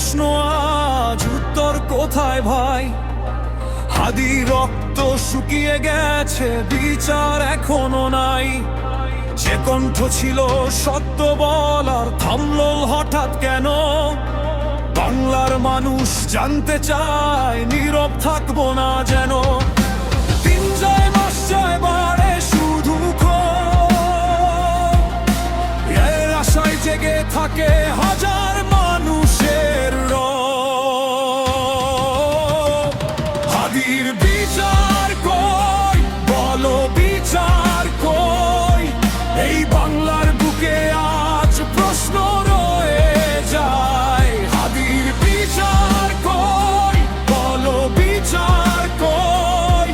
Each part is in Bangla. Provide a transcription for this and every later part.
প্রশ্ন আজ উত্তর কোথায় ভাই? হাদি রক্ত শুকিয়ে গেছে, বিচার এখনো নাই। যে কণ্ঠ ছিল সত্য বলার থামলো হঠাৎ কেন? বাংলার মানুষ জানতে চায়, নীরব থাকবো না যেন। দিন যায় মাস যায় বাড়ে শুধু এর আশায় জেগে থাকে হাজার মানুষের হাদির বিচার কই, বলো বিচার কই? এই বাংলার বুকে আজ প্রশ্ন রয়ে যায়। হাদির বিচার কই, বলো বিচার কই?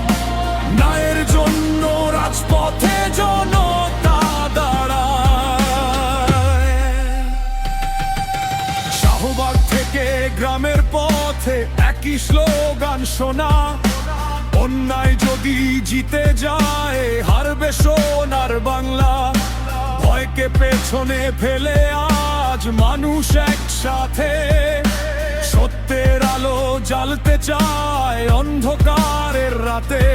ন্যায়ের জন্য রাজপথে জনতা দাঁড়ায়। শাহবাগ থেকে গ্রামের পথে একই স্লোগান শোনা, অন্যায় যদি জিতে যায় হারবে সোনার বাংলা। ভয়কে পেছনে ফেলে আজ মানুষ একসাথে সত্যের আলো জ্বালতে চায় অন্ধকারের রাতে।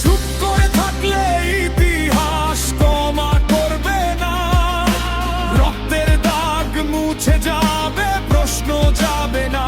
চুপ করে থাকলে ইতিহাস ক্ষমা করবে না, রক্তের দাগ মুছে যাবে, প্রশ্ন যাবে না।